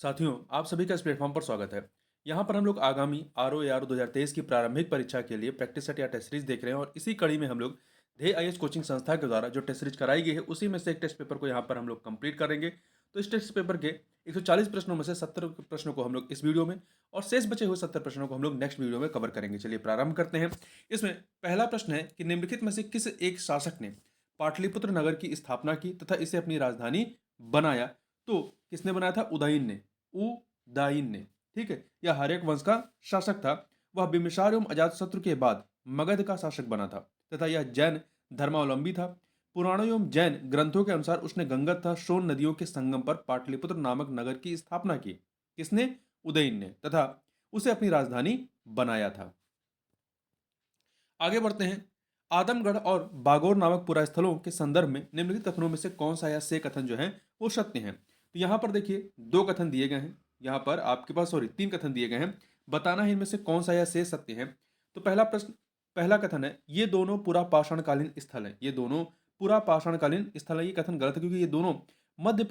साथियों, आप सभी का इस प्लेटफॉर्म पर स्वागत है। यहाँ पर हम लोग आगामी आरओ 2023 की प्रारंभिक परीक्षा के लिए प्रैक्टिस सेट या टेस्ट सीरीज देख रहे हैं और इसी कड़ी में हम लोग ध्येय आईएएस कोचिंग संस्था के द्वारा जो टेस्ट सीरीज कराई गई है उसी में से एक टेस्ट पेपर को यहाँ पर हम लोग कंप्लीट करेंगे। तो इस टेस्ट पेपर के 140 प्रश्नों में से 70 प्रश्नों को हम लोग इस वीडियो में और शेष बचे हुए 70 प्रश्नों को हम लोग नेक्स्ट वीडियो में कवर करेंगे। चलिए प्रारंभ करते हैं। इसमें पहला प्रश्न है कि निम्नलिखित में से किस एक शासक ने पाटलिपुत्र नगर की स्थापना की तथा इसे अपनी राजधानी बनाया? तो किसने बनाया था? उदयन ने, उदाइन ने। ठीक है, यह हर्यक वंश का शासक था। वह बिम्बिसार एवं अजातशत्रु के बाद मगध का शासक बना था तथा यह जैन धर्मावलंबी था। पुराणों एवं जैन ग्रंथों के अनुसार उसने गंगा तथा सोन नदियों के संगम पर पाटलिपुत्र नामक नगर की स्थापना की। किसने? उदयन ने, तथा उसे अपनी राजधानी बनाया था। आगे बढ़ते हैं। आदमगढ़ और बागोर नामक पुरास्थलों के संदर्भ में निम्नलिखित कथनों में से कौन सा या से कथन जो है वो सत्य है? तो यहाँ पर देखिए दो कथन दिए गए हैं। यहाँ पर आपके पास तीन कथन दिए गए हैं। बताना है इनमें से कौन सा या से सत्य है। तो पहला कथन है ये दोनों पूरा पाषाणकालीन स्थल है। ये दोनों पूरा पाषाणकालीन स्थल है। ये कथन गलत है क्योंकि ये दोनों मध्य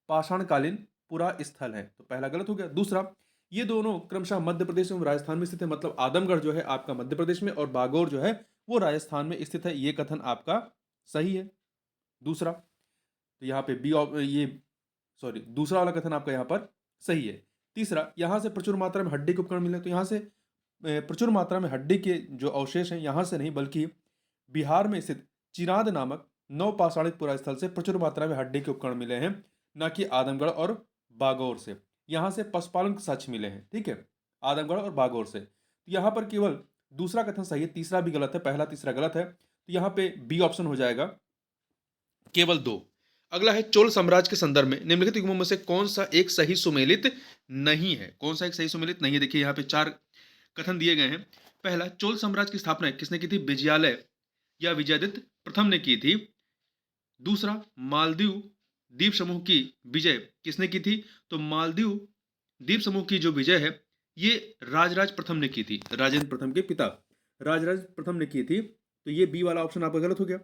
पाषाणकालीन पूरा स्थल है। तो पहला गलत हो गया। दूसरा, ये दोनों क्रमशः मध्य प्रदेश एवं राजस्थान में स्थित है। मतलब आदमगढ़ जो है आपका मध्य प्रदेश में और बागौर जो है वो राजस्थान में स्थित है। ये कथन आपका सही है। दूसरा, तो यहाँ पे दूसरा वाला कथन आपका यहाँ पर सही है। तीसरा, यहाँ से प्रचुर मात्रा में हड्डी के उपकरण मिले। तो यहाँ से प्रचुर मात्रा में हड्डी के जो अवशेष हैं यहाँ से नहीं बल्कि बिहार में स्थित चिराद नामक नवपाषाणिक पुरास्थल से प्रचुर मात्रा में हड्डी के उपकरण मिले हैं, न कि आदमगढ़ और बागौर से। यहाँ से पशुपालन के साक्ष्य मिले हैं। ठीक है, आदमगढ़ और बागौर से। तो यहाँ पर केवल दूसरा कथन सही है, तीसरा भी गलत है। पहला तीसरा गलत है, तो यहाँ पे बी ऑप्शन हो जाएगा। केवल दो। अगला है चोल साम्राज्य के संदर्भ में निम्नलिखित युग्मों में से कौन सा एक सही सुमेलित नहीं है? कौन सा एक सही सुमेलित नहीं है? देखिए यहाँ पे चार कथन दिए गए हैं। पहला, चोल साम्राज्य की स्थापना किसने की थी? विजयालय या विजयादित्य प्रथम ने की थी। दूसरा, मालदीव द्वीप समूह की विजय किसने की थी? तो मालदीव द्वीप समूह की जो विजय है ये राजराज प्रथम ने की थी। राजेंद्र प्रथम के पिता राजराज प्रथम ने की थी। तो ये बी वाला ऑप्शन आपका गलत हो गया।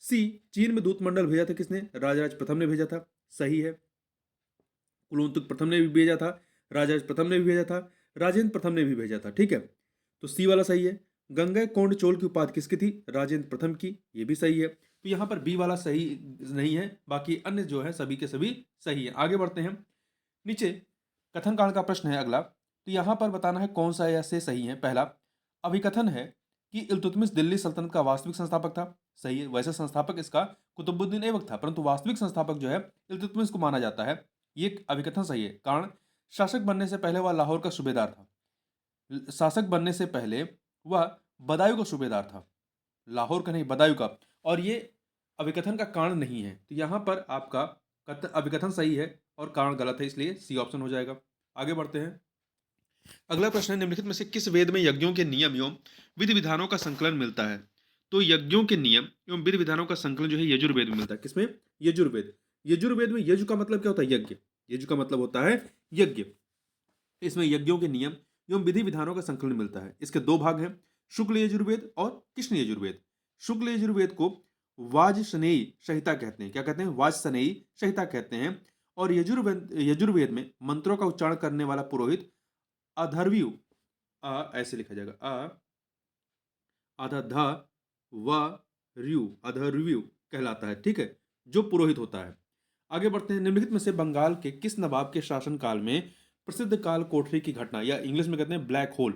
सी, चीन में दूत मंडल भेजा था किसने? राजराज प्रथम ने भेजा था। सही है। कुलोत्तुंग प्रथम ने भी भेजा था, राजराज प्रथम ने भी भेजा था, राजेंद्र प्रथम ने भी भेजा था। ठीक है, तो सी वाला सही है। गंगा कोंड चोल की उपाधि किसकी थी? राजेंद्र प्रथम की। ये भी सही है। तो यहाँ पर बी वाला सही नहीं है, बाकी अन्य जो है सभी के सभी सही है। आगे बढ़ते हैं। नीचे कथन कांड का प्रश्न है अगला। तो यहाँ पर बताना है कौन सा ऐसे सही है। पहला, अभिकथन है कि इल्तुतमिश दिल्ली सल्तनत का वास्तविक संस्थापक था। सही है। वैसे संस्थापक इसका कुतुबुद्दीन ऐबक था, परंतु वास्तविक संस्थापक जो है इल्तुतमिश को माना जाता है। ये अभिकथन सही है। कारण, शासक बनने से पहले वह लाहौर का सूबेदार था। शासक बनने से पहले वह बदायूं का सूबेदार था, लाहौर का नहीं, बदायूं का। और ये अभिकथन का कारण नहीं है। तो यहाँ पर आपका अभिकथन सही है और कारण गलत है, इसलिए सी ऑप्शन हो जाएगा। आगे बढ़ते हैं। अगला प्रश्न है निम्नलिखित में से किस वेद में यज्ञों के नियम एवं विधि विधानों का संकलन मिलता है? तो यज्ञों के नियम एवं विधि विधानों का संकलन जो है यजुर्वेद में मिलता है। किसमें? यजुर्वेद। यजुर्वेद में यजु का मतलब क्या होता है? यज्ञ। यजु का मतलब होता है यज्ञ। इसमें यज्ञों के नियम एवं विधि विधानों का संकलन मिलता है। इसके दो भाग हैं, शुक्ल यजुर्वेद और कृष्ण यजुर्वेद। शुक्ल यजुर्वेद को वाजसनेयी संहिता कहते हैं। क्या कहते हैं? वाजसनेयी संहिता कहते हैं। और यजुर्वेद में मंत्रों का उच्चारण करने वाला पुरोहित अधर्व्यू, ऐसे लिखा जाएगा, अधर्व्यू कहलाता है। ठीक है, जो पुरोहित होता है। आगे बढ़ते हैं। निम्नलिखित में से बंगाल के किस नवाब के शासन काल में प्रसिद्ध काल कोठरी की घटना, या इंग्लिश में कहते हैं ब्लैक होल,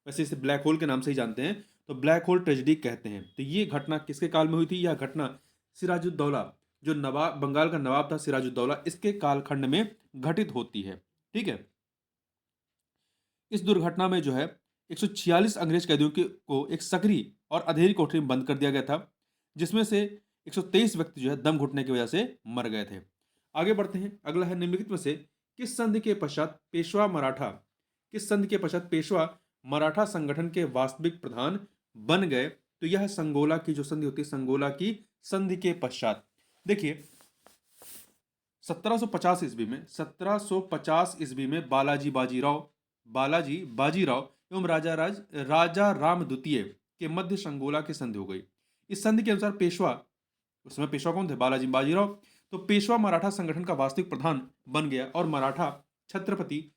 वैसे इसे ब्लैक होल के नाम से ही जानते हैं, तो ब्लैक होल ट्रेजेडी कहते हैं। तो ये घटना किसके काल में हुई थी? यह घटना सिराजुद्दौला, जो नवाब बंगाल का नवाब था सिराजुद्दौला, इसके कालखंड में घटित होती है। ठीक है, इस दुर्घटना में जो है 146 अंग्रेज कैदियों को एक सकरी और अंधेरी कोठरी में बंद कर दिया गया था, जिसमें से 123 व्यक्ति जो है दम घुटने की वजह से मर गए थे। आगे बढ़ते हैं। अगला है निम्नलिखित में से किस संधि के पश्चात पेशवा मराठा संगठन के वास्तविक प्रधान बन गए? तो यह संगोला की जो संधि होती है, संगोला की संधि के पश्चात। देखिए 1750 ईस्वी में बालाजी बाजीराव एवं राजा राम द्वितीय के मध्य संगोला की संधि हो गई। इस संधि के अनुसार पेशवा, उस समय पेशवा कौन थे? बालाजी बाजीराव। तो पेशवा मराठा संगठन का वास्तविक प्रधान बन गया और मराठा छत्रपति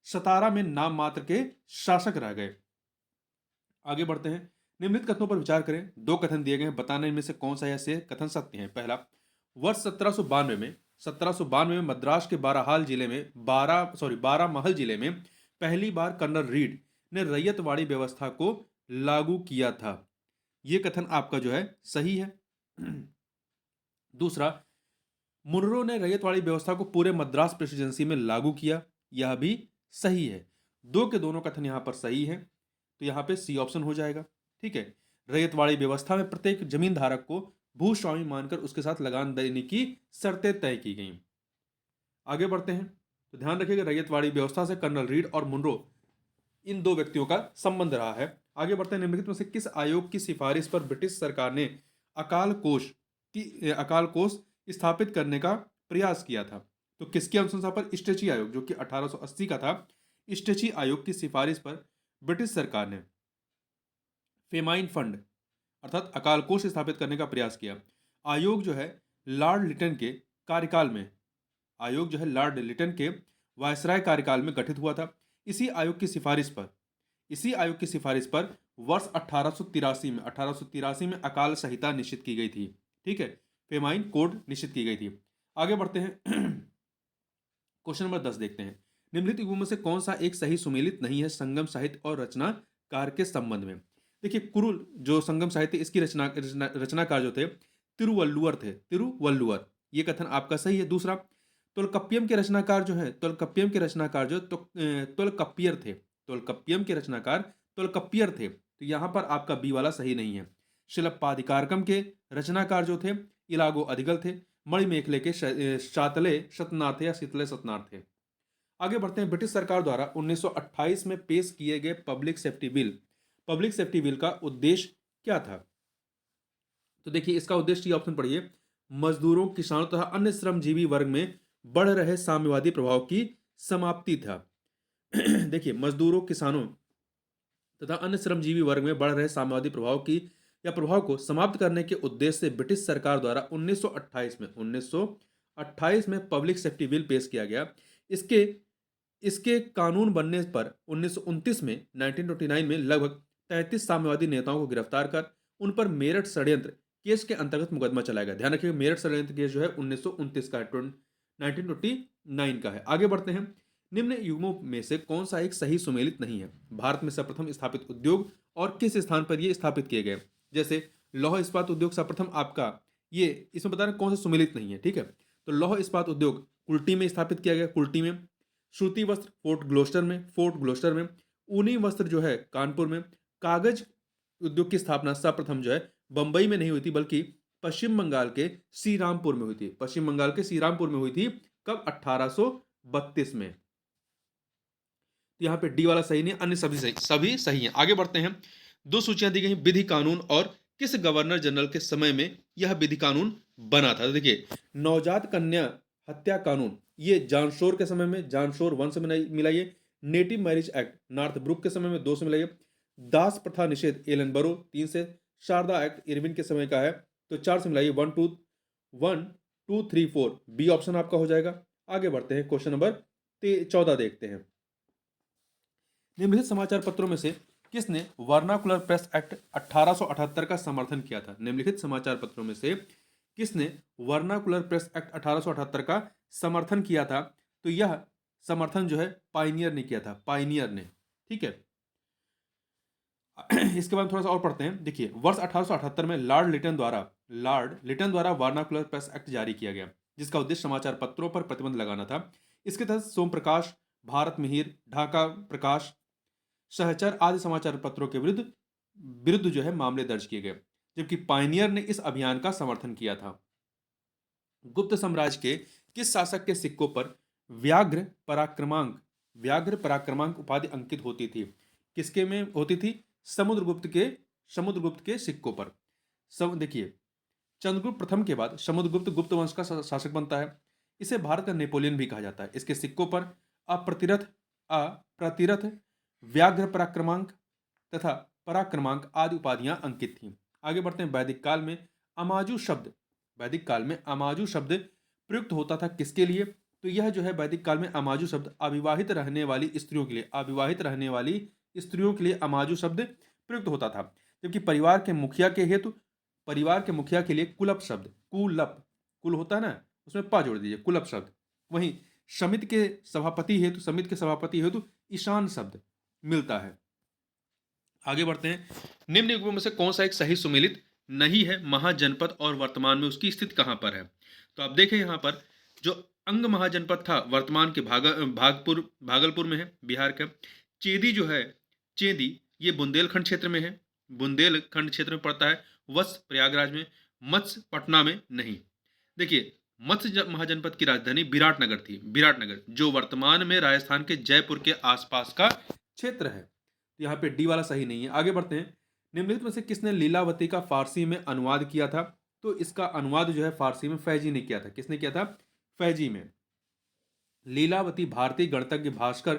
सतारा में नाम मात्र के शासक रह गए। आगे बढ़ते हैं। निम्नलिखित कथनों पर विचार करें। दो कथन दिए गए हैं, बताना इनमें से कौन सा या से कथन सत्य है। पहला, वर्ष 1792 में मद्रास के बारामहल जिले में पहली बार कर्नल रीड ने रैयतवाड़ी व्यवस्था को लागू किया था। यह कथन आपका जो है सही है। दूसरा, मुनरो ने रैयतवाड़ी व्यवस्था को पूरे मद्रास प्रेसिडेंसी में लागू किया। यह भी सही है। दो के दोनों कथन यहां पर सही है, तो यहां पे सी ऑप्शन हो जाएगा। ठीक है। रैयतवाड़ी व्यवस्था में प्रत्येक जमीन धारक को भूस्वामी मानकर उसके साथ लगान देने की शर्तें तय की गई। आगे बढ़ते हैं। तो ध्यान रखिएगा, रैयतवाड़ी व्यवस्था से कर्नल रीड और मुनरो इन दो व्यक्तियों का संबंध रहा है। आगे बढ़ते हैं। निम्नलिखित में से किस आयोग की सिफारिश पर ब्रिटिश सरकार ने अकाल कोष स्थापित करने का प्रयास किया था? तो किसकी अनुशंसा पर? स्ट्रेची आयोग, जो कि 1880 का था। स्ट्रेची आयोग की सिफारिश पर ब्रिटिश सरकार ने फेमाइन फंड अर्थात अकाल कोष स्थापित करने का प्रयास किया। आयोग जो है लॉर्ड लिटन के कार्यकाल में वायसराय कार्यकाल में गठित हुआ था। इसी आयोग की सिफारिश पर वर्ष 1883 में अकाल संहिता निश्चित की गई थी। ठीक है, फेमाइन कोड निश्चित की गई थी। आगे बढ़ते हैं। क्वेश्चन नंबर 10 देखते हैं। निम्नलिखित युगों में से कौन सा एक सही सुमेलित नहीं है संगम साहित्य और रचनाकार के संबंध में? देखिए, कुरुल जो संगम साहित्य इसकी रचनाकार जो थे तिरुवल्लुवर थे। ये कथन आपका सही है। दूसरा, तोलकप्पियम के रचनाकार तोलकप्पियर थे। तो यहां पर आपका बी वाला सही नहीं है। शिलप्पाधिकारकम के रचनाकार जो थे इलागो अधिगल थे। मणिमेखले के शातले शतनाथ या शीतले सतनाथ थे। आगे बढ़ते हैं। ब्रिटिश सरकार द्वारा 1928 में पेश किए गए पब्लिक सेफ्टी बिल का उद्देश्य क्या था? तो देखिए, इसका उद्देश्य ऑप्शन पढ़िए। मजदूरों, किसानों तथा अन्य श्रमजीवी वर्ग में बढ़ रहे साम्यवादी प्रभाव की समाप्ति था। देखिए, मजदूरों, किसानों तथा अन्य श्रमजीवी वर्ग में बढ़ रहे साम्यवादी प्रभाव को समाप्त करने के उद्देश्य से ब्रिटिश सरकार द्वारा 1928 में पब्लिक सेफ्टी बिल पेश किया गया। इसके कानून बनने पर 1929 में लगभग 33 साम्यवादी नेताओं को गिरफ्तार कर उन पर मेरठ षड्यंत्र केस के अंतर्गत मुकदमा चलाया गया। ध्यान रखिएगा, मेरठ षड्यंत्र केस जो है 1929 का है, 1929 का है। आगे बढ़ते हैं। निम्न युग्मों में से कौन सा एक सही सुमेलित नहीं है? भारत में सर्वप्रथम स्थापित उद्योग और किस स्थान पर ये स्थापित किए गए? जैसे लौह इस्पात उद्योग सर्वप्रथम आपका, ये इसमें बताना कौन सा सुमेलित नहीं है। ठीक है, तो लौह इस्पात उद्योग कुल्टी में स्थापित किया गया, कुल्टी में। सूती वस्त्र फोर्ट ग्लोस्टर में। ऊनी वस्त्र जो है कानपुर में। कागज उद्योग की स्थापना सर्वप्रथम जो है बंबई में नहीं हुई थी, बल्कि पश्चिम बंगाल के श्री रामपुर में हुई थी। कब? 1832 में। यहाँ पे डी वाला सही नहीं, अन्य सभी सही हैं। आगे बढ़ते हैं। दो सूचियां दी गई, विधि कानून और किस गवर्नर जनरल के समय में यह विधि कानून बना था? तो देखिए, नवजात कन्या हत्या कानून ये जानशोर के समय में, जानशोर 1 से मिलाइए। नेटिव मैरिज एक्ट नॉर्थब्रुक के समय में 2 से मिलाइए। दास प्रथा निषेध एलनबरो 3 से। शारदा एक्ट इरविन के समय का है, तो 4 से मिलाइए। 1 2 3 4 बी ऑप्शन आपका हो जाएगा। आगे बढ़ते हैं। क्वेश्चन नंबर 14 देखते हैं। निम्नलिखित समाचार पत्रों में से किसने वर्नाकुलर प्रेस एक्ट 1878 का समर्थन किया था? निम्नलिखित समाचार पत्रों में से किसने वर्नाकुलर प्रेस एक्ट 1878 का समर्थन किया था? तो यह समर्थन जो है पाइनियर ने किया था, पाइनियर ने। ठीक है, इसके बाद थोड़ा सा और पढ़ते हैं। देखिए, वर्ष 1878 में लॉर्ड लिटन द्वारा वर्नाकुलर प्रेस एक्ट जारी किया गया, जिसका उद्देश्य समाचार पत्रों पर प्रतिबंध लगाना था। इसके तहत सोम प्रकाश, भारत मिहिर, ढाका प्रकाश, सहचर आदि समाचार पत्रों के विरुद्ध जो है मामले दर्ज किए गए, जबकि पायनियर ने इस अभियान का समर्थन किया था। गुप्त साम्राज्य के किस शासक के सिक्कों पर व्याघ्र पराक्रमांक उपाधि अंकित होती थी? किसके में होती थी? समुद्रगुप्त के सिक्कों पर। देखिए, चंद्रगुप्त प्रथम के बाद समुद्रगुप्त गुप्त वंश का शासक बनता है। इसे भारत का नेपोलियन भी कहा जाता है। इसके सिक्कों पर अप्रतिरथ व्याघ्र पराक्रमांक तथा पराक्रमांक आदि उपाधियां अंकित थीं। आगे बढ़ते हैं। वैदिक काल में अमाजु शब्द प्रयुक्त होता था किसके लिए? तो यह जो है वैदिक काल में अमाजु शब्द अविवाहित रहने वाली स्त्रियों के लिए, अविवाहित रहने वाली स्त्रियों के लिए अमाजु शब्द प्रयुक्त होता था। जबकि परिवार के मुखिया के हेतु, परिवार के मुखिया के लिए कुलप शब्द, कुलप, कुल होता है ना, उसमें पा जोड़ दीजिए, कुलप शब्द। वहीं समिति के सभापति हेतु ईशान शब्द मिलता है। आगे बढ़ते हैं। निम्न युगों में से कौन सा एक सही सुमेलित नहीं है? महाजनपद और वर्तमान में उसकी स्थिति कहां पर है? तो आप देखें यहाँ पर जो अंग महाजनपद था वर्तमान के भागलपुर में है, बिहार का। चेदी जो है, चेदी, ये बुंदेलखंड क्षेत्र में है, बुंदेलखंड क्षेत्र में पड़ता है। वत्स प्रयागराज में, मत्स्य पटना में नहीं। देखिए, मत्स्य महाजनपद की राजधानी विराटनगर थी, विराटनगर, जो वर्तमान में राजस्थान के जयपुर के आसपास का क्षेत्र है। तो यहाँ पे डी वाला सही नहीं है। आगे बढ़ते हैं। निम्नलिखित में से किसने लीलावती का फारसी में अनुवाद किया था? तो इसका अनुवाद जो है फारसी में फैजी ने किया था। किसने किया था? फैजी में। लीलावती भारतीय गणितज्ञ भास्कर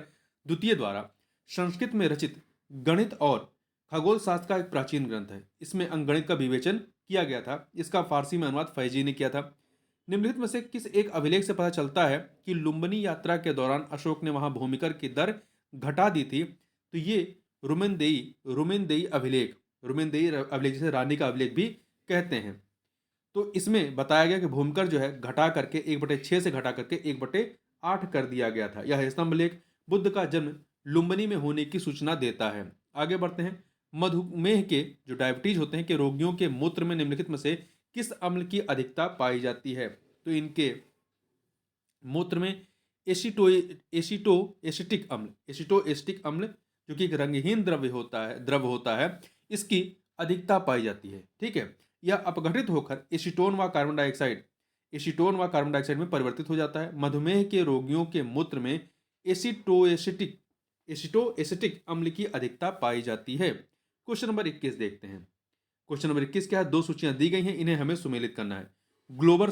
द्वितीय द्वारा संस्कृत में रचित गणित और खगोल शास्त्र का एक प्राचीन ग्रंथ है। इसमें अंकगणित का विवेचन किया गया था। इसका फारसी में अनुवाद फैजी ने किया था। निम्नलिखित में से किस एक अभिलेख से पता चलता है कि लुम्बिनी यात्रा के दौरान अशोक ने वहां भूमिकर की दर घटा दी थी? तो ये रुमेनदेई अभिलेख जिसे रानी का अभिलेख भी कहते हैं। तो इसमें बताया गया कि भूमिकर जो है घटा करके 1/6 से घटा करके 1/8 कर दिया गया था। यह स्तंभ लेख बुद्ध का जन्म लुम्बिनी में होने की सूचना देता है। आगे बढ़ते हैं। मधुमेह के जो डायबिटीज होते हैं कि रोगियों के मूत्र में निम्नलिखित में से किस अम्ल की अधिकता पाई जाती है? तो इनके मूत्र में एसिटिक अम्ल जो कि एक रंगहीन द्रव होता है, इसकी अधिकता पाई जाती है। ठीक है, यह अपघटित होकर एसीटोन व कार्बन डाइऑक्साइड में परिवर्तित हो जाता है। मधुमेह के रोगियों के मूत्र में एसिटोएसिटिक अम्ल की अधिकता पाई जाती है। क्वेश्चन नंबर 21 देखते हैं। क्वेश्चन नंबर 21 क्या है? दो सूचियां दी गई हैं, इन्हें हमें सुमेलित करना है। ग्लोबर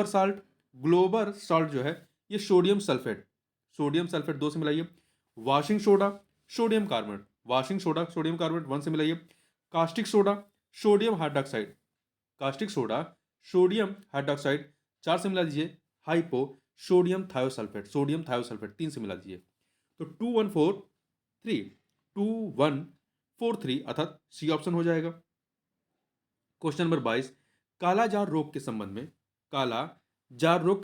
साल्ट जो है ये सोडियम सल्फेट 2 से मिलाइए। वाशिंग सोडा सोडियम कार्बोनेट 1 से मिलाइए। कास्टिक सोडा सोडियम हाइड्रोक्साइड 4 से मिला दीजिए। हाइपो सोडियम थायोसल्फेट 3 से मिला दीजिए। तो 2143 अर्थात सी ऑप्शन हो जाएगा। Question number 22। काला जार रोग के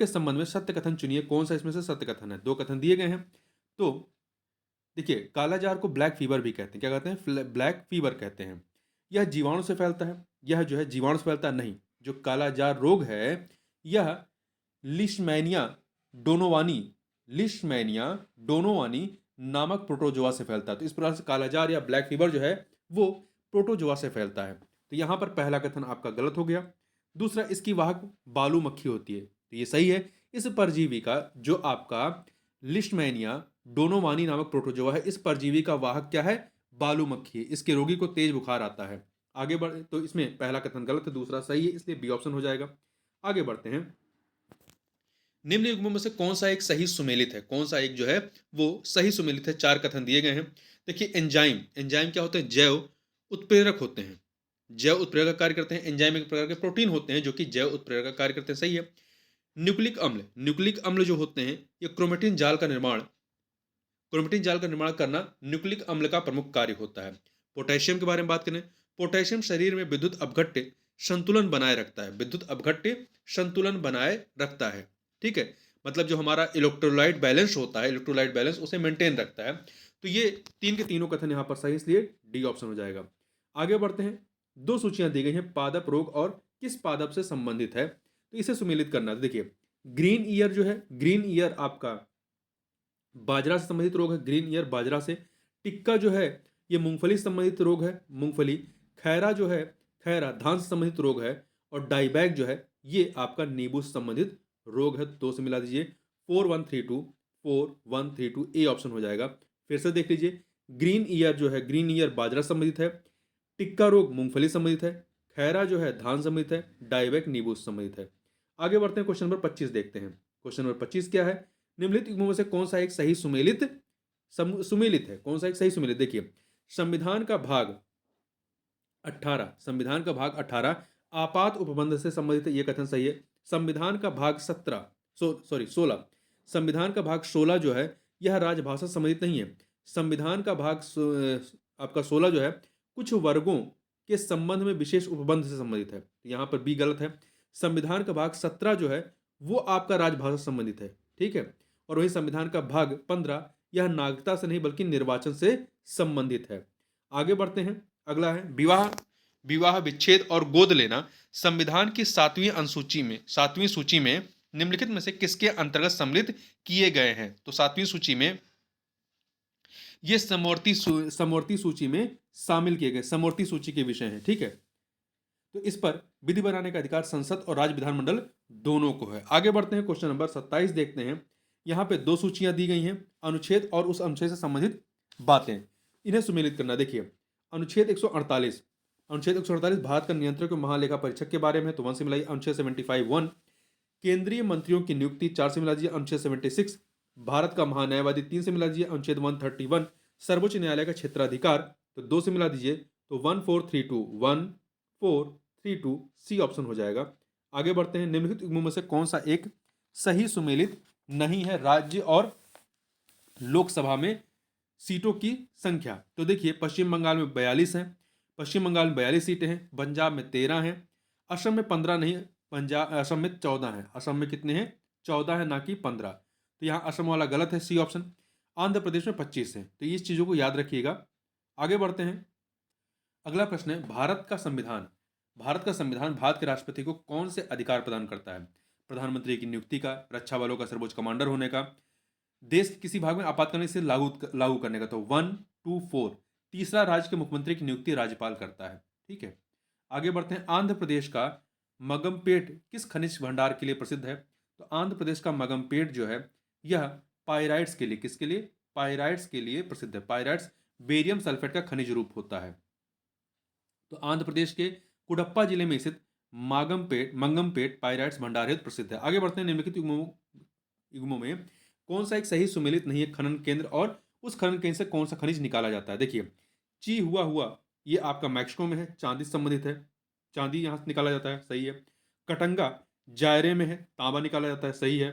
संबंध में सत्य कथन चुनिए। कौन सा इसमें से सत्य कथन है? 2 कथन दिए गए हैं। तो देखिए, काला जार को ब्लैक फीवर भी कहते हैं। क्या कहते हैं? ब्लैक फीवर कहते हैं। यह जीवाणु से फैलता है। यह जो है जीवाणु से फैलता नहीं। जो काला जार रोग है यह लिशमैनिया डोनोवानी नामक प्रोटोजोआ से फैलता है। तो इस प्रकार से काला जार या ब्लैक फीवर जो है वो प्रोटोजोआ से फैलता है। तो यहां पर पहला कथन आपका गलत हो गया। दूसरा, इसकी वाहक बालू मक्खी होती है, तो ये सही है। इस परजीवी का जो आपका लिस्टमैनिया डोनोवानी नामक प्रोटोजोआ है, इस परजीवी का वाहक क्या है? बालू मक्खी। इसके रोगी को तेज बुखार आता है। आगे बढ़े तो इसमें पहला कथन गलत है, दूसरा सही है, इसलिए बी ऑप्शन हो जाएगा। आगे बढ़ते हैं। निम्न युग्मों में से कौन सा एक सही सुमेलित है? कौन सा एक जो है वो सही सुमेलित है? 4 कथन दिए गए हैं। देखिए, एंजाइम क्या होते हैं? जैव उत्प्रेरक होते हैं। जैव उत्प्रेरक का कार्य करते हैं। एंजाइम एक प्रकार के प्रोटीन होते हैं जो कि जैव उत्प्रेरक का कार्य करते हैं। सही है। न्यूक्लिक अम्ल जो होते हैं ये क्रोमेटिन जाल का निर्माण करना न्यूक्लिक अम्ल का प्रमुख कार्य होता है। पोटेशियम के बारे में बात करें। पोटेशियम शरीर में विद्युत अपघट्य संतुलन बनाए रखता है। ठीक है, मतलब जो हमारा इलेक्ट्रोलाइट बैलेंस होता है, उसे मेंटेन रखता है। तो ये 3 के तीनों कथन यहाँ पर सही, इसलिए डी ऑप्शन हो जाएगा। आगे बढ़ते हैं। 2 सूचियां दी गई हैं, पादप रोग और किस पादप से संबंधित है, तो इसे सुमेलित करना। देखिए, ग्रीन ईयर आपका बाजरा से संबंधित रोग है। ग्रीन ईयर बाजरा से। टिक्का जो है ये मूंगफली से संबंधित रोग है, मूंगफली। खैरा धान से संबंधित रोग है। और डाइबैक जो है ये आपका नींबू से संबंधित रोग है। 2 से मिला दीजिए। 4132 ए ऑप्शन हो जाएगा। फिर से देख लीजिए, ग्रीन ईयर बाजरा संबंधित है। टिक्का रोग मूंगफली संबंधित है। खैरा जो है धान संबंधित है। डाइबैक नींबू संबंधित है। आगे बढ़ते हैं। क्वेश्चन नंबर 25 देखते हैं। क्वेश्चन नंबर 25 क्या है? निम्नलिखित युग्मों में से कौन सा एक सही सुमेलित है? कौन सा एक सही सुमेलित? देखिए, संविधान का भाग 18 आपात उपबंध से संबंधित है, यह कथन सही है। संविधान का भाग 16 संविधान का भाग 16 जो है यह राजभाषा से संबंधित नहीं है। संविधान का भाग आपका 16 जो है कुछ वर्गों के संबंध में विशेष उपबंध से संबंधित है। यहाँ पर बी गलत है। संविधान का भाग 17 जो है वो आपका राजभाषा से संबंधित है, ठीक है। और वही संविधान का भाग 15 यह नागरिकता से नहीं बल्कि निर्वाचन से संबंधित है। आगे बढ़ते हैं। अगला है विवाह विच्छेद और गोद लेना संविधान की 7वीं सूची में निम्नलिखित में से किसके अंतर्गत सम्मिलित किए गए हैं। तो 7वीं सूची में ये समवर्ती सूची में शामिल किए गए समवर्ती सूची के विषय हैं, ठीक है। तो इस पर विधि बनाने का अधिकार संसद और राज्य विधानमंडल दोनों को है। आगे बढ़ते हैं, क्वेश्चन नंबर 27 देखते हैं। यहाँ पे 2 सूचियां दी गई हैं, अनुच्छेद और उस अनुच्छेद से संबंधित बातें, इन्हें सुमेलित करना। देखिए अनुच्छेद 148 भारत का नियंत्रक और महालेखा परीक्षक के बारे में, तो 1 से मिलाइए। अनुच्छेद 75 1 केंद्रीय मंत्रियों की नियुक्ति, 4 से मिला दीजिए। अनुच्छेद 76 भारत का महान्यायवादी, 3 से मिला दीजिए। अनुच्छेद 131 सर्वोच्च न्यायालय का क्षेत्राधिकार, तो 2 से मिला दीजिए। तो 1432 सी ऑप्शन हो जाएगा। आगे बढ़ते हैं। निम्नलिखित युग्मों में से कौन सा एक सही सुमेलित नहीं है राज्य और लोकसभा में सीटों की संख्या? तो देखिए पश्चिम बंगाल में 42 है, पश्चिम बंगाल में 42 सीटें हैं, पंजाब में 13 हैं, असम में 15 नहीं, असम में 14 है। असम में कितने हैं? 14 है, ना कि 15। तो यहाँ असम वाला गलत है, सी ऑप्शन। आंध्र प्रदेश में 25 है, तो इस चीज़ों को याद रखिएगा। आगे बढ़ते हैं। अगला प्रश्न है भारत का संविधान भारत के राष्ट्रपति को कौन से अधिकार प्रदान करता है? प्रधानमंत्री की नियुक्ति का, रक्षा बलों का सर्वोच्च कमांडर होने का, देश के किसी भाग में आपातकालीन से लागू करने का। तो 1 2 4 तीसरा, राज्य के मुख्यमंत्री की नियुक्ति राज्यपाल करता है, ठीक है। आगे बढ़ते हैं। आंध्र प्रदेश का मगमपेट किस खनिज भंडार के लिए प्रसिद्ध है? तो आंध्र प्रदेश का मगमपेट जो है यह पायराइट्स के लिए, किसके लिए? पायराइट्स के लिए प्रसिद्ध है। पायराइट्स बेरियम सल्फेट का खनिज रूप होता है। तो आंध्र प्रदेश के कुडप्पा जिले में स्थित मंगमपेट पायराइट्स भंडार हेतु प्रसिद्ध है। आगे बढ़ते हैं। निम्नलिखित युग्मों में कौन सा एक सही सुमेलित नहीं है खनन केंद्र, और उस खनन केंद्र से कौन सा खनिज निकाला जाता है? देखिए ची हुआ ये आपका मैक्सिको में है, चांदी से संबंधित है, चांदी यहाँ से निकाला जाता है, सही है। कटंगा जायरे में है, तांबा निकाला जाता है, सही है।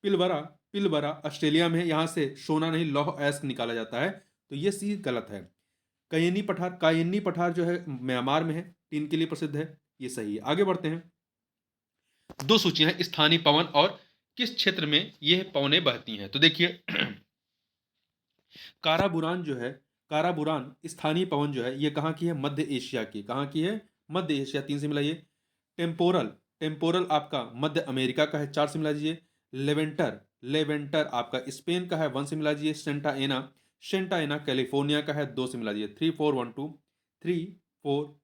पिलबरा ऑस्ट्रेलिया में है, यहाँ से सोना नहीं लौह अयस्क निकाला जाता है, तो ये सी गलत है। कायनी पठार जो है म्यांमार में है, टीन के लिए प्रसिद्ध है, ये सही है। आगे बढ़ते हैं। 2 सूचियां हैं स्थानीय पवन और किस क्षेत्र में यह पवनें बहती हैं। तो देखिए काराबुरान स्थानीय पवन जो है ये कहाँ की है? मध्य एशिया की। कहाँ की है? मध्य एशिया। 3 से मिलाइए। टेम्पोरल आपका मध्य अमेरिका का है, 4 से मिला दीजिए। लेवेंटर आपका स्पेन का है, 1 से मिला दीजिए। सेंटा एना कैलिफोर्निया का है, 2 से मिला दीजिए। 3 4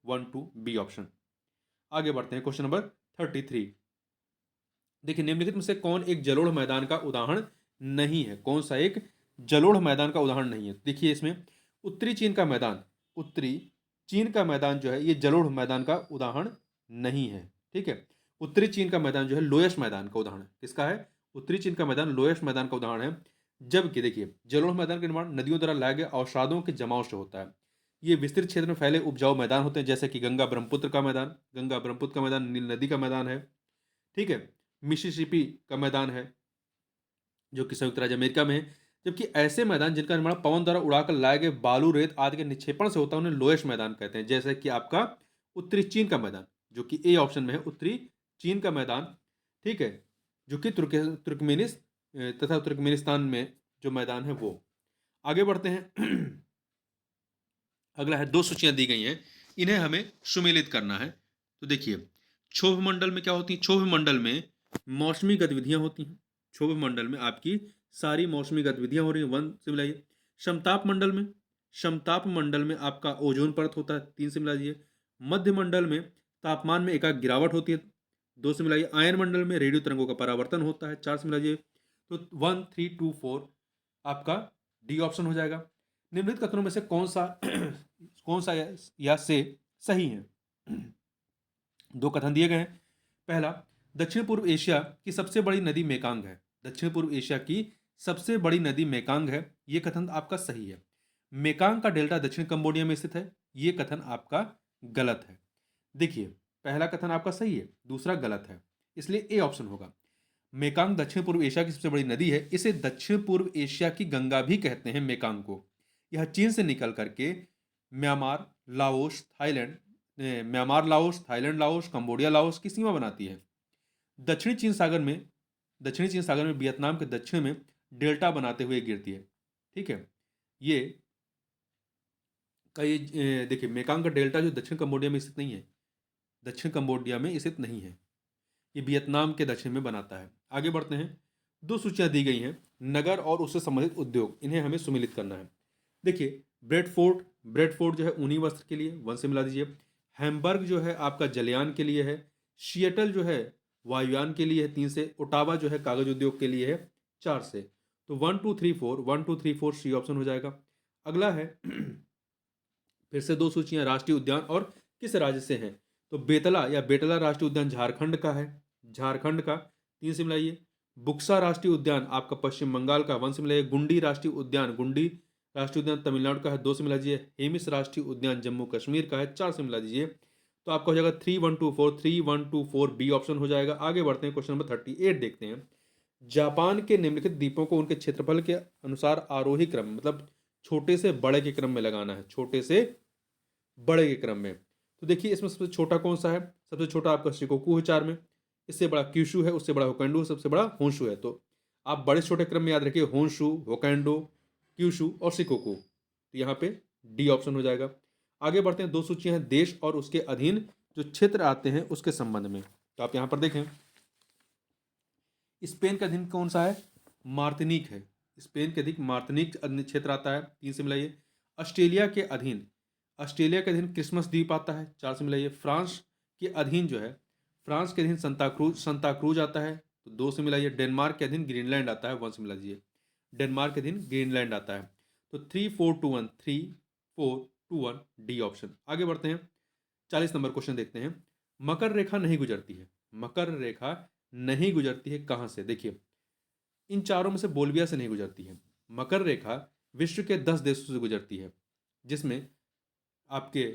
1 2 बी ऑप्शन। आगे बढ़ते हैं। Question number 33। देखिए निम्नलिखित में से कौन एक जलोढ़ मैदान का उदाहरण नहीं है? कौन सा एक जलोढ़ मैदान का उदाहरण नहीं है? देखिए इसमें उत्तरी चीन का मैदान जो है ये जलोढ़ मैदान का उदाहरण नहीं है, ठीक है। उत्तरी चीन का मैदान जो है लोयस मैदान का उदाहरण किसका है? उत्तरी चीन का मैदान लोयस मैदान का उदाहरण है। जबकि देखिए जलोढ़ मैदान का निर्माण नदियों द्वारा लाए गए अवसादों के जमाव से होता है। ये विस्तृत क्षेत्र में फैले उपजाऊ मैदान होते हैं, जैसे कि गंगा ब्रह्मपुत्र का मैदान, नील नदी का मैदान है, ठीक है। मिसिसिपी का मैदान है जो कि संयुक्त राज्य अमेरिका में है। जबकि ऐसे मैदान जिनका निर्माण पवन द्वारा उड़ाकर लाए गए बालू रेत आदि के निक्षेपण से होता है उन्हें लोयस मैदान कहते हैं। जैसे कि आपका उत्तरी चीन का मैदान जो कि ए ऑप्शन में है, उत्तरी चीन का मैदान, ठीक है, जो कि तुर्कमेनिस्तान में जो मैदान है वो। आगे बढ़ते हैं। अगला है 2 सूचियां दी गई हैं, इन्हें हमें सुमेलित करना है। तो देखिए क्षोभ मंडल में क्या होती है? क्षोभ मंडल में मौसमी गतिविधियां होती हैं। क्षोभ मंडल में आपकी सारी मौसमी गतिविधियां हो रही हैं, 1 से मिलाइए। समताप मंडल में आपका ओजोन परत होता है, 3 से मिला दीजिए। मध्य मंडल में तापमान में एकाएक गिरावट होती है, 2 से मिलाइए। आयन मंडल में रेडियो तरंगों का परावर्तन होता है, 4 से मिला दीजिए। तो 1 3 2 4 आपका डी ऑप्शन हो जाएगा। निम्नलिखित कथनों में से कौन सा या से सही है? 2 कथन दिए गए हैं। पहला, दक्षिण पूर्व एशिया की सबसे बड़ी नदी मेकांग है। दक्षिण पूर्व एशिया की सबसे बड़ी नदी मेकांग है, ये कथन आपका सही है। मेकांग का डेल्टा दक्षिण कंबोडिया में स्थित है, ये कथन आपका गलत है। देखिए पहला कथन आपका सही है, दूसरा गलत है। इसलिए ए ऑप्शन होगा। मेकांग दक्षिण पूर्व एशिया की सबसे बड़ी नदी है। इसे दक्षिण पूर्व एशिया की गंगा भी कहते हैं मेकांग को। यह चीन से निकल करके Myanmar, Laos, Thailand, Myanmar, Laos, Thailand, Laos, Cambodia, Laos की सीमा बनाती है। दक्षिणी चीन सागर में दक्षिणी चीन सागर में वियतनाम के दक्षिण में डेल्टा बनाते हुए गिरती है। ठीक है, ये कई देखिए मेकांग का डेल्टा जो दक्षिण कंबोडिया में स्थित नहीं है, दक्षिण कंबोडिया में स्थित नहीं है, ये वियतनाम के दक्षिण में बनाता है। आगे बढ़ते हैं। दो सूचियां दी गई हैं, नगर और उससे संबंधित उद्योग, इन्हें हमें सुमिलित करना है। देखिए ब्रेडफोर्ट, ब्रेडफोर्ट जो है ऊनी वस्त्र के लिए, 1 से मिला दीजिए। हैम्बर्ग जो है आपका जलयान के लिए है। शिएटल जो है वायुयान के लिए है, 3 से। ओटावा जो है कागज उद्योग के लिए है, 4 से। तो 1 2 3 4 सी ऑप्शन हो जाएगा। अगला है फिर से दो सूचियां, राष्ट्रीय उद्यान और किस राज्य से हैं। तो बेतला या बेटला राष्ट्रीय उद्यान झारखंड का है, झारखंड का, 3 से मिलाइए। बुक्सा राष्ट्रीय उद्यान आपका पश्चिम बंगाल का, 1 से मिलाइए। गुंडी राष्ट्रीय उद्यान, गुंडी राष्ट्रीय उद्यान तमिलनाडु का है, 2 से मिला दीजिए। हेमिस राष्ट्रीय उद्यान जम्मू कश्मीर का है, 4 से मिला दीजिए। तो आपका हो जाएगा 3 1 2 4 बी ऑप्शन हो जाएगा। आगे बढ़ते हैं, क्वेश्चन नंबर 38 देखते हैं। जापान के निम्नलिखित द्वीपों को उनके क्षेत्रफल के अनुसार आरोही क्रम, मतलब छोटे से बड़े के क्रम में लगाना है, छोटे से बड़े के क्रम में। तो देखिए इसमें सबसे छोटा कौन सा है। सबसे छोटा आपका शिकोकू है 4 में। इससे बड़ा क्यूशु है, उससे बड़ा होकैंडो है, सबसे बड़ा होंशु है। तो आप बड़े छोटे क्रम में याद रखिए, होंशु, होकैंडो, क्यूशु और शिकोकू। तो यहाँ पे डी ऑप्शन हो जाएगा। आगे बढ़ते हैं, दो सूचियां हैं देश और उसके अधीन जो क्षेत्र आते हैं उसके संबंध में। तो आप यहाँ पर देखें, स्पेन का अधीन कौन सा है, मार्टिनिक है। स्पेन के अधीन मार्टिनिक क्षेत्र आता है, 3 से मिलाइए। ऑस्ट्रेलिया के अधीन, ऑस्ट्रेलिया के अधीन क्रिसमस द्वीप आता है, 4 से मिलाइए। फ्रांस के अधीन जो है, फ्रांस के अधीन संता क्रूज आता है, तो 2 से मिलाइए। डेनमार्क के अधीन ग्रीनलैंड आता है, 1 से मिला दीजिए। डेनमार्क के अधीन ग्रीनलैंड आता है। तो 3 4 2 1 डी ऑप्शन। आगे बढ़ते हैं, 40 नंबर क्वेश्चन देखते हैं। मकर रेखा नहीं गुजरती है, मकर रेखा नहीं गुजरती है कहाँ से। देखिए इन चारों में से बोल्विया से नहीं गुजरती है। मकर रेखा विश्व के 10 देशों से गुजरती है, जिसमें आपके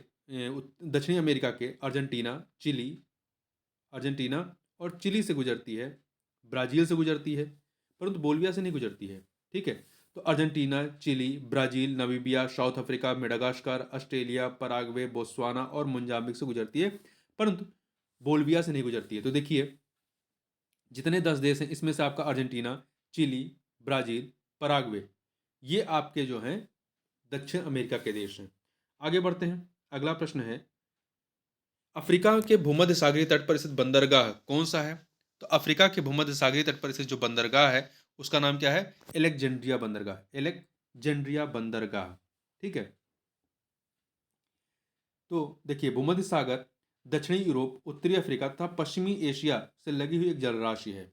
दक्षिणी अमेरिका के अर्जेंटीना और चिली से गुजरती है, ब्राज़ील से गुजरती है, परंतु बोल्विया से नहीं गुजरती है। ठीक है, तो Argentina, Chile, Brazil, Namibia, South Africa, Madagascar, Australia, Paraguay, Botswana और मोजाम्बिक से गुजरती है, परंतु बोल्विया से नहीं गुजरती है। तो देखिए जितने 10 देश हैं इसमें से आपका अर्जेंटीना, चिली, ब्राज़ील, पराग्वे, ये आपके जो हैं दक्षिण अमेरिका के देश हैं। आगे बढ़ते हैं, अगला प्रश्न है, अफ्रीका के भूमध्य सागरीय तट पर स्थित बंदरगाह कौन सा है। तो अफ्रीका के भूमध्य सागरीय तट पर स्थित जो बंदरगाह है उसका नाम क्या है, एलेक्जेंड्रिया बंदरगाह, एलेक्जेंड्रिया बंदरगाह। ठीक है, तो देखिए भूमध्य सागर, दक्षिणी यूरोप, उत्तरी अफ्रीका तथा पश्चिमी एशिया से लगी हुई एक जलराशि है।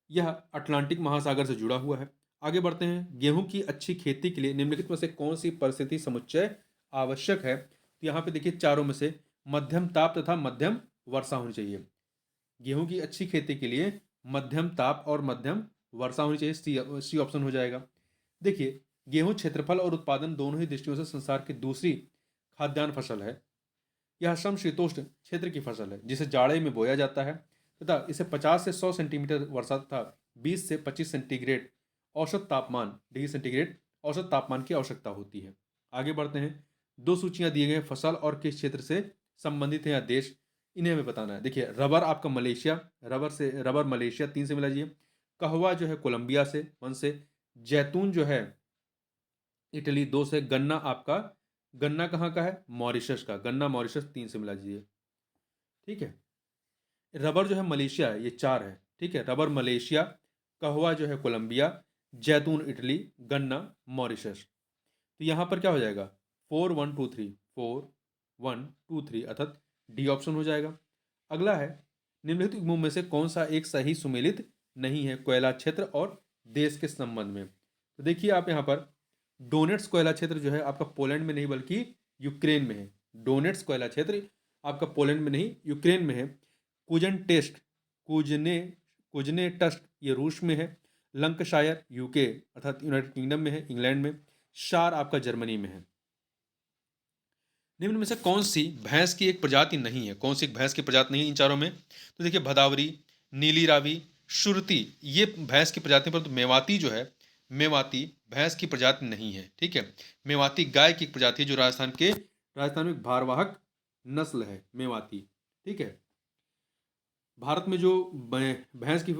यह अटलांटिक महासागर से जुड़ा हुआ है। आगे बढ़ते हैं, गेहूं की अच्छी खेती के लिए निम्नलिखित में से कौन सी परिस्थिति समुच्चय आवश्यक है। तो यहाँ पे देखिए चारों में से मध्यम ताप तथा मध्यम वर्षा होनी चाहिए। गेहूं की अच्छी खेती के लिए मध्यम ताप और मध्यम वर्षा होनी चाहिए, सी ऑप्शन हो जाएगा। देखिए गेहूं क्षेत्रफल और उत्पादन दोनों ही दृष्टियों से संसार की दूसरी खाद्यान्न फसल है। यह समशीतोष्ण क्षेत्र की फसल है जिसे जाड़े में बोया जाता है तथा इसे 50 से 100 सेंटीमीटर वर्षा तथा 20 से 25 सेंटीग्रेड औसत तापमान, डिग्री सेंटीग्रेड औसत तापमान की आवश्यकता होती है। आगे बढ़ते हैं, दो सूचियां दिए गए फसल और किस क्षेत्र से संबंधित है या देश, इन्हें हमें बताना है। देखिए रबर आपका मलेशिया, रबर मलेशिया, 3 से मिला जाइए। कहवा जो है कोलंबिया से, 1 से। जैतून जो है इटली, 2 से। गन्ना आपका, गन्ना कहाँ का है, मॉरिशस का, गन्ना मॉरिशस, 3 से मिला दीजिए। ठीक है, रबर जो है मलेशिया है, ये 4 है। ठीक है, रबर मलेशिया, कहवा जो है कोलंबिया, जैतून इटली, गन्ना मॉरिशस। तो यहाँ पर क्या हो जाएगा, 4 1 2 3 अर्थात डी ऑप्शन हो जाएगा। अगला है, निम्नलिखित युग्मों में से कौन सा एक सही सुमेलित नहीं है कोयला क्षेत्र और देश के संबंध में। तो देखिए आप यहाँ पर डोनेट्स कोयला क्षेत्र जो है आपका पोलैंड में नहीं बल्कि यूक्रेन में है। डोनेट्स कोयला क्षेत्र आपका पोलैंड में नहीं यूक्रेन में है। कुजने कुजनेटस्ट ये रूस में है। लंकशायर यूके अर्थात यूनाइटेड किंगडम में है, इंग्लैंड में। शार आपका जर्मनी में है। निम्न में से कौन सी भैंस की एक प्रजाति नहीं है? कौन सी एक भैंस की प्रजाति नहीं है इन चारों में? तो देखिए भदावरी, नीली रावी, शुरती, ये भैंस की प्रजाति, परंतु मेवाती जो है, मेवाती भैंस की प्रजाति नहीं है। ठीक है, मेवाती गाय की एक प्रजाति है जो राजस्थान में एक भारवाहक नस्ल है मेवाती। ठीक है, भारत में जो भैंस की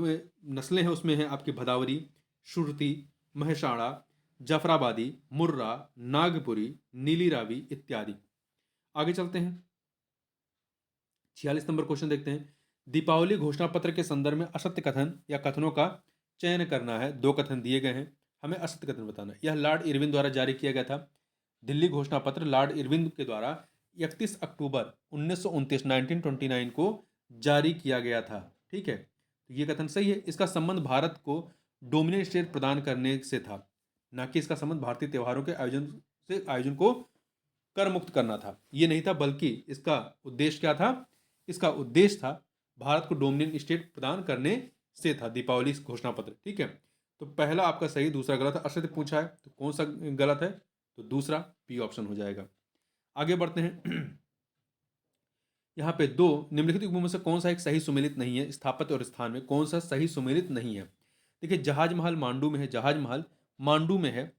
नस्लें हैं उसमें है आपकी भदावरी, शुरती, महसाणा, जफराबादी, मुर्रा, नागपुरी, नीली रावी इत्यादि। आगे चलते हैं, 46 नंबर क्वेश्चन देखते हैं। दीपावली घोषणा पत्र के संदर्भ में असत्य कथन या कथनों का चयन करना है। दो कथन दिए गए हैं, हमें असत्य कथन बताना है। यह लॉर्ड इरविन द्वारा जारी किया गया था। दिल्ली घोषणा पत्र लॉर्ड इरविन के द्वारा 31 अक्टूबर 1929 1929 को जारी किया गया था। ठीक है, तो ये कथन सही है। इसका संबंध भारत को डोमिनेट स्टेट प्रदान करने से था, ना कि इसका संबंध भारतीय त्योहारों के आयोजन को कर मुक्त करना था। ये नहीं था, बल्कि इसका उद्देश्य क्या था? इसका उद्देश्य था भारत को डोमिनियन स्टेट प्रदान करने से था दीपावली घोषणा पत्र। ठीक है, तो पहला आपका सही, दूसरा गलत है। असत्य पूछा है तो कौन सा गलत है? तो दूसरा बी ऑप्शन हो जाएगा। आगे बढ़ते हैं। यहाँ पे दो निम्नलिखित युग्मों में से कौन सा एक सही सुमेलित नहीं है? स्थापत्य और स्थान में कौन सा सही सुमेलित नहीं है? देखिए जहाज महल मांडू में है, जहाज महल मांडू में है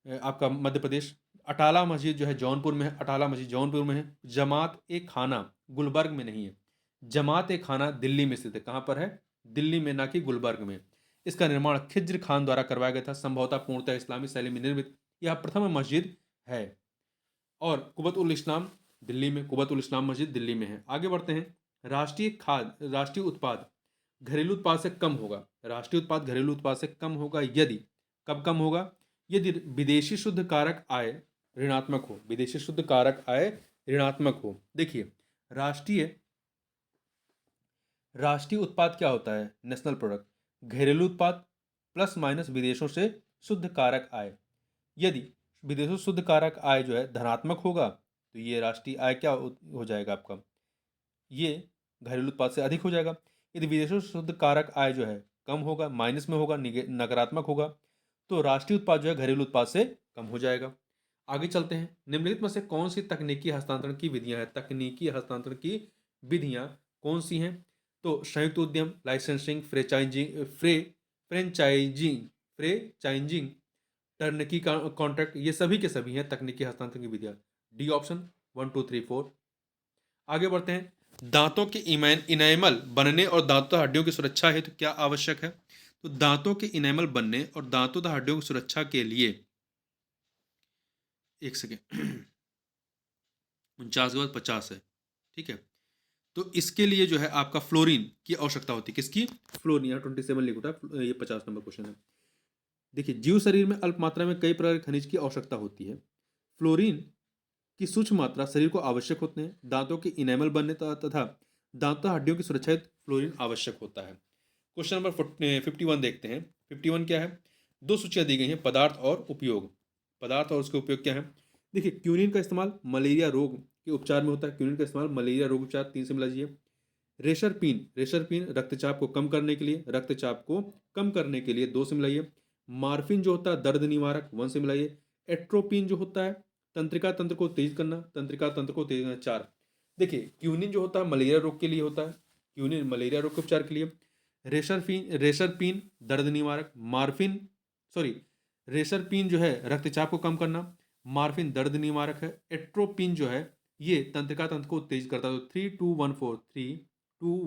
आपका मध्य प्रदेश। अटाला मस्जिद जो है जौनपुर में है, अटाला मस्जिद जौनपुर में है। जमात ए खाना गुलबर्ग में नहीं है। जमात ए खाना दिल्ली में स्थित है। कहाँ पर है? दिल्ली में, ना कि गुलबर्ग में। इसका निर्माण खिज्र खान द्वारा करवाया गया था, संभवतः पूर्णतः इस्लामी शैली में निर्मित यह प्रथम मस्जिद है। और कुबत उल इस्लाम दिल्ली में, कुबत उल इस्लाम मस्जिद दिल्ली में है। आगे बढ़ते हैं। राष्ट्रीय उत्पाद घरेलू उत्पाद से कम होगा। राष्ट्रीय उत्पाद घरेलू उत्पाद से कम होगा यदि, कब कम होगा? यदि विदेशी शुद्ध कारक आय ऋणात्मक हो। विदेशी शुद्ध कारक आय ऋणात्मक हो। देखिए राष्ट्रीय राष्ट्रीय उत्पाद क्या होता है? National product. घरेलू उत्पाद प्लस माइनस विदेशों से शुद्ध कारक आय। यदि विदेशों से शुद्ध कारक आय जो है धनात्मक होगा तो ये राष्ट्रीय आय क्या हो जाएगा आपका? ये घरेलू उत्पाद से अधिक हो जाएगा। यदि विदेशों से शुद्ध कारक आय जो है कम होगा, माइनस में होगा, नकारात्मक होगा, तो राष्ट्रीय उत्पाद जो है घरेलू उत्पाद से कम हो जाएगा। आगे चलते हैं। निम्नलिखित में से कौन सी तकनीकी हस्तांतरण की विधियां हैं? तकनीकी हस्तांतरण की विधियां कौन सी हैं? तो संयुक्त उद्यम, licensing, franchising franchising turnkey contract, ये सभी के सभी हैं तकनीकी हस्तांतरण की विधियां। D option 1 2 3 4। आगे बढ़ते हैं। दांतों के इनेमल बनने और दांतों हड्डियों की सुरक्षा हेतु क्या आवश्यक है? तो दांतों के इनेमल बनने और दांतों तथा हड्डियों की सुरक्षा के लिए, एक सेकेंड, 49 के बाद 50 है। ठीक है, तो इसके लिए जो है आपका फ्लोरीन की आवश्यकता होती है। किसकी? फ्लोरीन। यहाँ 27 लिख उठा, ये 50 नंबर क्वेश्चन है। देखिए जीव शरीर में अल्प मात्रा में कई प्रकार के खनिज की आवश्यकता होती है। फ्लोरीन की सूक्ष्म मात्रा शरीर को आवश्यक होते हैं। दांतों के इनेमल बनने तथा दांतों हड्डियों की सुरक्षा हेतु फ्लोरीन आवश्यक होता है। क्वेश्चन नंबर 51 देखते हैं। 51 क्या है? दो सूचियां दी गई हैं, पदार्थ और उपयोग। पदार्थ और उसके उपयोग क्या है? देखिए क्यूनिन का इस्तेमाल मलेरिया रोग के उपचार में होता है। क्यूनिन का इस्तेमाल मलेरिया रोग उपचार, 3 से मिला लीजिए। रेशरपीन रक्तचाप को कम करने के लिए, 2 से मिलाइए। मार्फिन जो होता है दर्द निवारक, 1 से मिलाइए। एट्रोपिन जो होता है तंत्रिका तंत्र को तेज करना, 4। देखिए क्यूनिन जो होता है मलेरिया रोग के लिए होता है, क्यूनिन मलेरिया रोग के उपचार के लिए। रेशरपीन दर्द निवारक, रेशरपीन जो है रक्तचाप को कम करना, मार्फिन दर्द निवारक है। एट्रोपिन जो है ये तंत्रिका तंत्र को तेज करता है। तो 3 2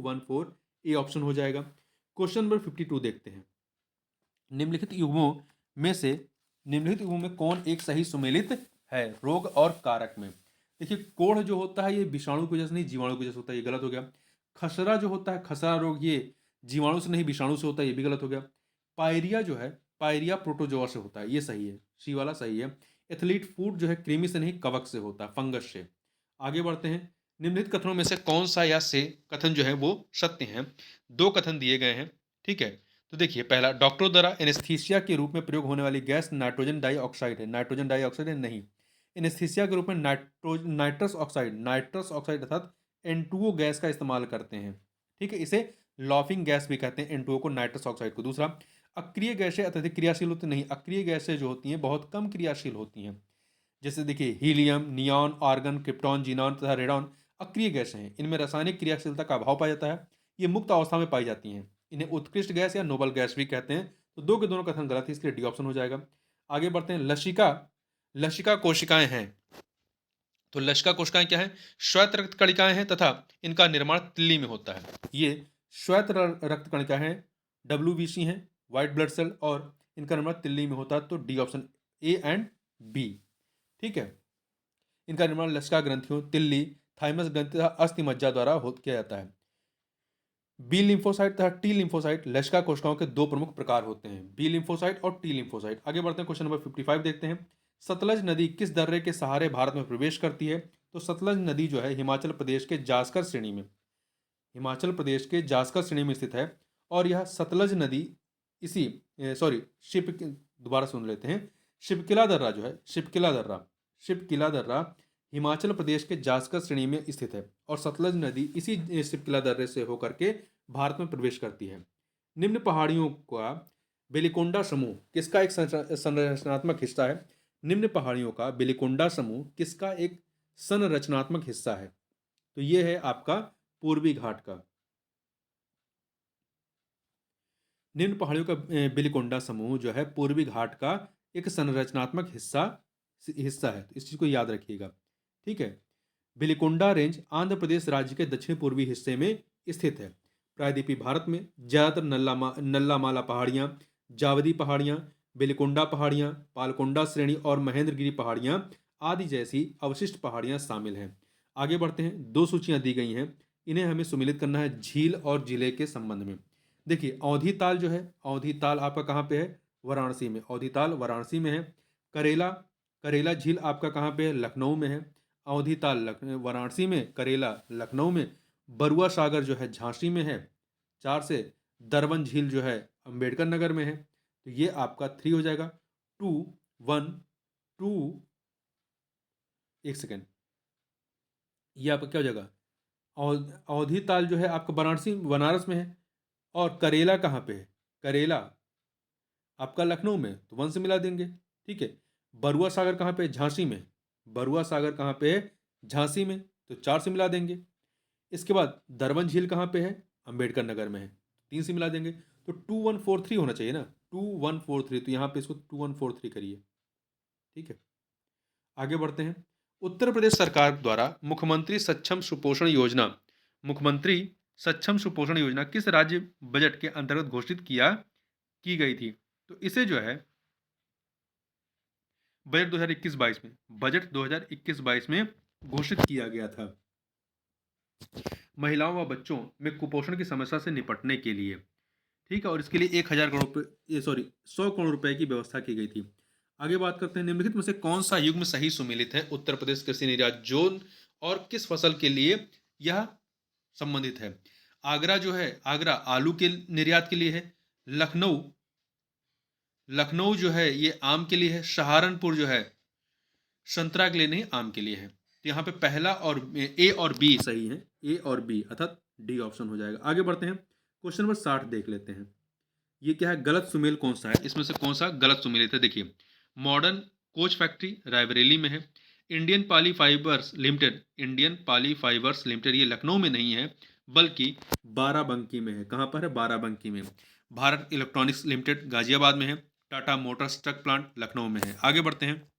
1 4 ए ऑप्शन हो जाएगा। क्वेश्चन नंबर 52 देखते हैं। निम्नलिखित युग्मों में कौन एक सही सुमेलित है रोग और कारक में? देखिए कोढ़ जो होता है ये विषाणु की वजह से नहीं, जीवाणु की वजह से होता है, ये गलत हो गया। खसरा जो होता है, खसरा रोग, ये जीवाणु से नहीं विषाणु से होता है, ये भी गलत हो गया। पायरिया जो है, पायरिया प्रोटोजोआ से होता है, ये सही है, सी वाला सही है। एथलीट फूड जो है कृमि से नहीं कवक से होता है, फंगस से। आगे बढ़ते हैं। निम्नलिखित कथनों में से कौन सा या से कथन जो है वो सत्य है? दो कथन दिए गए हैं। ठीक है, तो देखिए पहला, डॉक्टरों द्वारा एनेस्थीसिया के रूप में प्रयोग होने वाली गैस नाइट्रोजन डाइऑक्साइड है। नाइट्रोजन डाइऑक्साइड है नहीं। एनेस्थीसिया के रूप में नाइट्रस ऑक्साइड अर्थात N2O गैस का इस्तेमाल करते हैं। ठीक है, इसे लॉफिंग गैस भी कहते हैं, N2O को, नाइट्रस ऑक्साइड को। दूसरा, अक्रिय गैसें अत्यधिक क्रियाशील होती नहीं। अक्रिय गैसें जो होती हैं बहुत कम क्रियाशील होती हैं। जैसे देखिए helium, neon, argon, krypton, xenon तथा रेडॉन अक्रिय गैसें हैं। इनमें रासायनिक क्रियाशीलता का अभाव पाया जाता है। ये मुक्त अवस्था में पाई जाती हैं। इन्हें उत्कृष्ट गैस या नोबल गैस भी कहते हैं। तो दो के दोनों कथन गलत है, इसलिए डी ऑप्शन हो जाएगा। आगे बढ़ते हैं। लसिका लसिका कोशिकाएं हैं। तो लसिका कोशिकाएं क्या है? श्वेत रक्त कणिकाएं हैं तथा इनका निर्माण तिल्ली में होता है। ये श्वेत रक्त कणिका है, WBC हैं, व्हाइट ब्लड सेल, और इनका निर्माण तिल्ली में होता है। तो D option A and B. ठीक है। इनका निर्माण लसिका ग्रंथियों, तिल्ली, थाइमस ग्रंथि तथा अस्थि मज्जा द्वारा किया जाता है। बी लिम्फोसाइट तथा टी लिम्फोसाइट लसिका कोशिकाओं के दो प्रमुख प्रकार होते हैं, बी लिम्फोसाइट और टी लिम्फोसाइट। आगे बढ़ते हैं, क्वेश्चन नंबर 55 देखते हैं। सतलज नदी किस दर्रे के सहारे भारत में प्रवेश करती है? तो सतलज नदी जो है हिमाचल प्रदेश के जासकर श्रेणी में, हिमाचल प्रदेश के जासकर श्रेणी में स्थित है। और यह सतलज नदी इसी सॉरी शिप दोबारा सुन लेते हैं। शिपकिला दर्रा जो है, शिपकिला दर्रा हिमाचल प्रदेश के जासकर श्रेणी में स्थित है और सतलज नदी इसी शिपकिला दर्रे से होकर के भारत में प्रवेश करती है। निम्न पहाड़ियों का बेलिकोंडा समूह किसका एक संरचनात्मक हिस्सा है? निम्न पहाड़ियों का बेलिकोंडा समूह किसका एक संरचनात्मक हिस्सा है? तो ये है आपका पूर्वी घाट का। निम्न पहाड़ियों का बेलिकोंडा समूह जो है पूर्वी घाट का एक संरचनात्मक हिस्सा है। तो इस चीज को याद रखिएगा। ठीक है। बेलिकोंडा रेंज आंध्र प्रदेश राज्य के दक्षिण पूर्वी हिस्से में स्थित है। प्रायद्वीपीय भारत में ज्यादातर नल्लामाला पहाड़ियां, जावदी पहाड़ियां, बेलिकोंडा पहाड़ियां, पालकोंडा श्रेणी और महेंद्रगिरी पहाड़ियां आदि जैसी अवशिष्ट पहाड़ियां शामिल हैं। आगे बढ़ते हैं। दो सूचियां दी गई हैं, इन्हें हमें सुमिलित करना है झील और जिले के संबंध में। देखिए अवधी ताल जो है, अवधी ताल आपका कहाँ पे है? वाराणसी में। अवधी ताल वाराणसी में है। करेला करेला झील आपका कहाँ पे है? लखनऊ में है। अवधी ताल वाराणसी में, करेला लखनऊ में, बरुआ सागर जो है झांसी में है। 4 से दरवन झील जो है अंबेडकर नगर में है। तो ये आपका 3 हो जाएगा। 2 1 2 एक सेकेंड, ये आपका क्या हो जाएगा? अवधी ताल जो है आपका वाराणसी बनारस में है। और करेला कहाँ पे है? करेला आपका लखनऊ में, तो 1 से मिला देंगे। ठीक है। बरुआ सागर कहाँ पे है? झांसी में। बरुआ सागर कहाँ पे है? झांसी में, तो 4 से मिला देंगे। इसके बाद दरवन झील कहाँ पे है? अंबेडकर नगर में है, 3 से मिला देंगे। तो 2143 होना चाहिए ना, 2143। तो यहाँ पे इसको 2143 करिए। ठीक है। आगे बढ़ते हैं। उत्तर प्रदेश सरकार द्वारा मुख्यमंत्री सक्षम सुपोषण योजना किस राज्य बजट के अंतर्गत घोषित की गई थी? तो इसे जो है बजट 2021-22 में घोषित किया गया था, महिलाओं व बच्चों में कुपोषण की समस्या से निपटने के लिए। ठीक है। और इसके लिए 100 करोड़ रुपए की व्यवस्था की गई थी। आगे बात करते हैं। निम्नलिखित में से कौन सा युग्म सही सुमेलित है उत्तर प्रदेश कृषि निर्यात जोन और किस फसल के लिए यह संबंधित है? आगरा जो है, आगरा आलू के निर्यात के लिए है। लखनऊ लखनऊ जो है ये आम के लिए है। सहारनपुर जो है संतरा के लिए नहीं, आम के लिए है। तो यहाँ पे पहला और ए और बी सही है, ए और बी, अर्थात डी ऑप्शन हो जाएगा। आगे बढ़ते हैं। क्वेश्चन नंबर 60 देख लेते हैं। ये क्या है? गलत सुमेल कौन सा है? इसमें से कौन सा गलत सुमेलित है? देखिए मॉडर्न कोच फैक्ट्री रायबरेली में है। इंडियन पाली फाइबर्स लिमिटेड ये लखनऊ में नहीं है बल्कि बाराबंकी में है। कहाँ पर है? बाराबंकी में। भारत इलेक्ट्रॉनिक्स लिमिटेड गाजियाबाद में है। Tata Motors truck plant Lucknow में है। आगे बढ़ते हैं।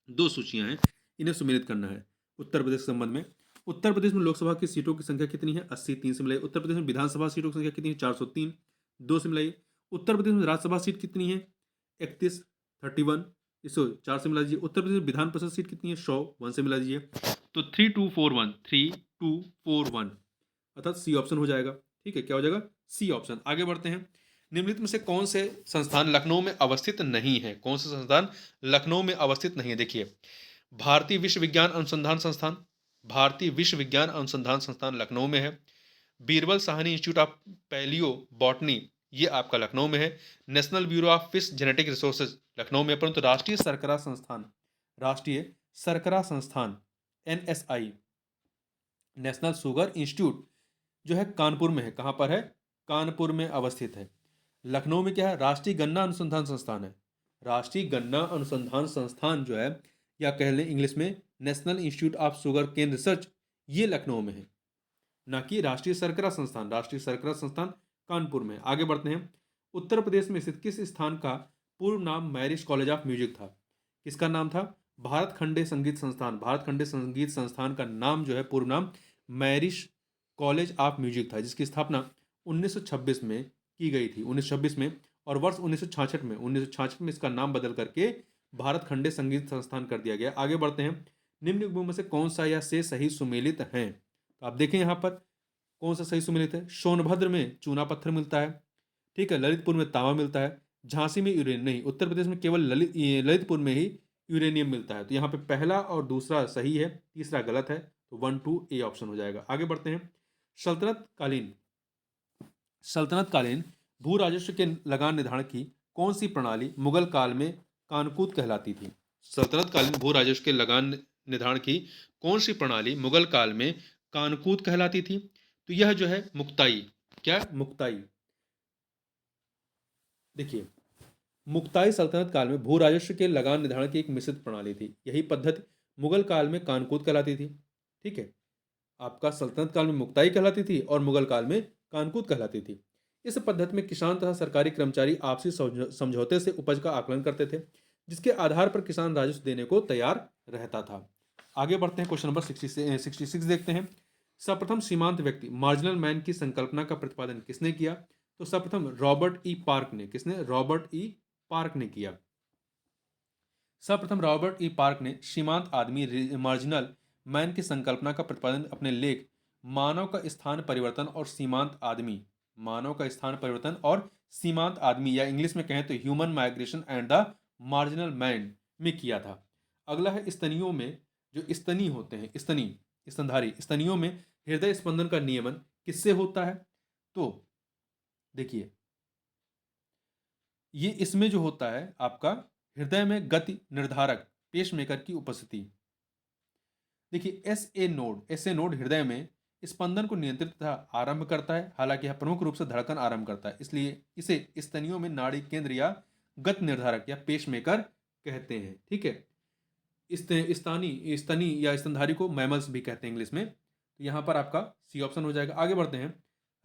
दो सूचियां हैं, इन्हें सुमेलित करना है उत्तर प्रदेश के संबंध में। उत्तर प्रदेश में लोकसभा की सीटों की संख्या कितनी है? 80, 3 से मिलाइए। उत्तर प्रदेश में विधानसभा सीटों की संख्या कितनी है? 403, 2 से मिलाइए। उत्तर प्रदेश में राज्यसभा सीट कितनी है? 31, 31, इसको 4 से मिला दीजिए। उत्तर प्रदेश में विधान परिषद सीट कितनी है? 100, 1 से मिला दीजिए। तो 3241 अर्थात सी ऑप्शन हो जाएगा। ठीक है, क्या हो जाएगा? C option. आगे बढ़ते हैं। निम्नलिखित में से कौन से संस्थान लखनऊ में अवस्थित नहीं है? कौन से संस्थान लखनऊ में अवस्थित नहीं है? देखिए भारतीय विश्वविज्ञान अनुसंधान संस्थान, भारतीय विश्वविज्ञान अनुसंधान संस्थान लखनऊ में है। Birbal Sahni institute of palaeobotany ये आपका लखनऊ में है। National bureau of fish genetic resources Lucknow में। परंतु राष्ट्रीय सरकरा संस्थान NSI नेशनल शुगर इंस्टीट्यूट जो है कानपुर में है। कहाँ पर है? कानपुर में अवस्थित है। लखनऊ में क्या है? राष्ट्रीय गन्ना अनुसंधान संस्थान है। राष्ट्रीय गन्ना अनुसंधान संस्थान जो है या कह लें इंग्लिश में national institute of sugarcane research, ये लखनऊ में है, ना कि राष्ट्रीय शर्करा संस्थान। राष्ट्रीय शर्करा संस्थान कानपुर में। आगे बढ़ते हैं। उत्तर प्रदेश में स्थित किस स्थान का पूर्व नाम मैरिज कॉलेज ऑफ म्यूजिक था? किसका नाम था? भारत खंडे संगीत संस्थान। भारत खंडे संगीत संस्थान का नाम जो है, पूर्व नाम मैरिज कॉलेज ऑफ म्यूजिक था, जिसकी स्थापना 1926 में की गई थी, 1926 में। और वर्ष 1966 में इसका नाम बदल करके भारत खंडे संगीत संस्थान कर दिया गया। आगे बढ़ते हैं। निम्न युग्मों में से कौन सा या से सही सुमेलित है? तो आप देखें यहाँ पर कौन सा सही सुमेलित है। सोनभद्र में चूना पत्थर मिलता है, ठीक है। ललितपुर में तांबा मिलता है। झांसी में यूरेनियम नहीं, उत्तर प्रदेश में केवल ललितपुर में ही यूरेनियम मिलता है। तो यहाँ पे पहला और दूसरा सही है, तीसरा गलत है। तो 1 2 ए ऑप्शन हो जाएगा। आगे बढ़ते हैं। सल्तनत कालीन भू राजस्व के लगान निर्धारण की कौन सी प्रणाली मुगल काल में कानकूत कहलाती थी? सल्तनत कालीन भू राजस्व के लगान निर्धारण की कौन सी प्रणाली मुगल काल में कानकूत कहलाती थी? तो यह जो है मुक्ताई। क्या? मुक्ताई। देखिए, मुक्ताई सल्तनत काल में भू राजस्व के लगान निर्धारण की एक मिश्रित प्रणाली थी। यही पद्धति मुगल काल में कानकूत कहलाती थी, ठीक है। आपका सल्तनत काल में मुक्ताई कहलाती थी और मुगल काल में कानकूत कहलाती थी। इस पद्धति में किसान तथा सरकारी कर्मचारी आपसी समझौते से उपज का आकलन करते थे, जिसके आधार पर किसान राजस्व देने को तैयार रहता था। आगे बढ़ते हैं। क्वेश्चन नंबर 66 देखते हैं। सर्वप्रथम सीमांत व्यक्ति मार्जिनल मैन की संकल्पना का प्रतिपादन किसने किया? तो सर्वप्रथम रॉबर्ट ई पार्क ने। किसने? रॉबर्ट ई पार्क ने किया। सर्वप्रथम रॉबर्ट ई पार्क ने सीमांत आदमी मार्जिनल मैन की संकल्पना का प्रतिपादन अपने लेख मानव का स्थान परिवर्तन और सीमांत आदमी, मानव का स्थान परिवर्तन और सीमांत आदमी, या इंग्लिश में कहें तो human migration and the marginal man में किया था। अगला है स्तनियों में जो स्तनी होते हैं, स्तनधारी स्तनियों में हृदय स्पंदन का नियमन किससे होता है? तो देखिए, ये इसमें जो होता है आपका हृदय में गति निर्धारक पेसमेकर की उपस्थिति। देखिए, एस ए नोड हृदय में स्पंदन को नियंत्रित तथा आरंभ करता है। हालांकि यह प्रमुख रूप से धड़कन आरंभ करता है, इसलिए इसे स्तनियों में नाड़ी केंद्र या गति निर्धारक या पेसमेकर कहते हैं, ठीक है। स्तनी या स्तनधारी को मैमल्स भी कहते हैं इंग्लिश में। तो यहाँ पर आपका सी ऑप्शन हो जाएगा। आगे बढ़ते हैं।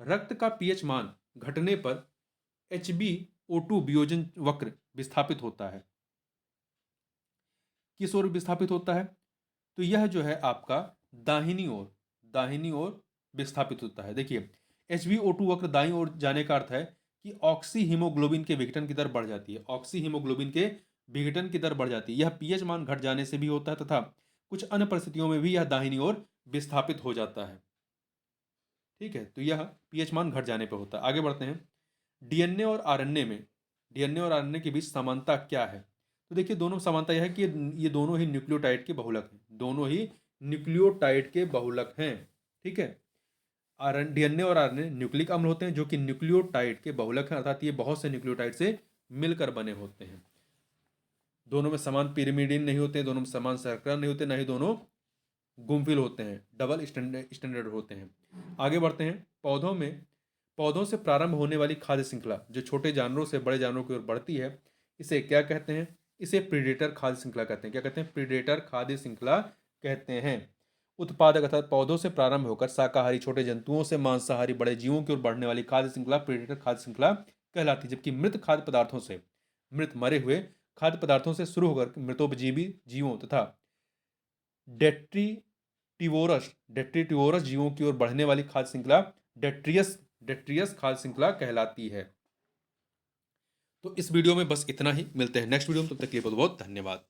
रक्त का पीएच मान घटने पर HbO2 वियोजन वक्र विस्थापित होता है। किस ओर विस्थापित होता है? तो यह जो है आपका दाहिनी ओर विस्थापित होता है। देखिए, HbO2 वक्र दाईं ओर जाने का अर्थ है कि ऑक्सी हीमोग्लोबिन के विघटन की दर बढ़ जाती है। ऑक्सी हीमोग्लोबिन के विघटन की दर बढ़ जाती है। यह पीएच मान घट जाने से भी होता है तथा कुछ अन्य परिस्थितियों में भी यह दाहिनी ओर विस्थापित हो जाता है, ठीक है। तो यह पीएच मान घट जाने पर होता है। आगे बढ़ते हैं। डीएनए और आरएनए के बीच समानता क्या है? तो देखिए, दोनों समानता यह है कि ये दोनों ही न्यूक्लियोटाइड के बहुलक हैं। दोनों ही न्यूक्लियोटाइड के बहुलक हैं, ठीक है। डीएनए और आरएनए न्यूक्लिक अम्ल होते हैं जो कि न्यूक्लियोटाइड के बहुलक हैं, अर्थात ये बहुत से न्यूक्लियोटाइड से मिलकर बने होते हैं। दोनों में समान पिरिमिडीन नहीं होते, दोनों में समान शर्करा नहीं होते, ना ही दोनों गुम्फिल होते हैं, डबल स्टैंडर्ड होते हैं। आगे बढ़ते हैं। पौधों से प्रारंभ होने वाली खाद्य श्रृंखला जो छोटे जानवरों से बड़े जानवरों की ओर बढ़ती है, इसे क्या कहते हैं? इसे प्रीडेटर खाद्य श्रृंखला कहते हैं। क्या कहते हैं? प्रीडेटर खाद्य श्रृंखला कहते हैं। उत्पादक अर्थात पौधों से प्रारंभ होकर शाकाहारी छोटे जंतुओं से मांसाहारी बड़े जीवों की ओर बढ़ने वाली खाद्य श्रृंखला प्रीडेटर खाद्य श्रृंखला कहलाती है। जबकि मृत मरे हुए खाद्य पदार्थों से शुरू होकर मृतोपजीवी जीवों तथा डेट्रीटिवोरस जीवों की ओर बढ़ने वाली खाद्य श्रृंखला डेट्रियस खाद्य श्रृंखला कहलाती है। तो इस वीडियो में बस इतना ही। मिलते हैं नेक्स्ट वीडियो में, तब तक के लिए बहुत बहुत धन्यवाद।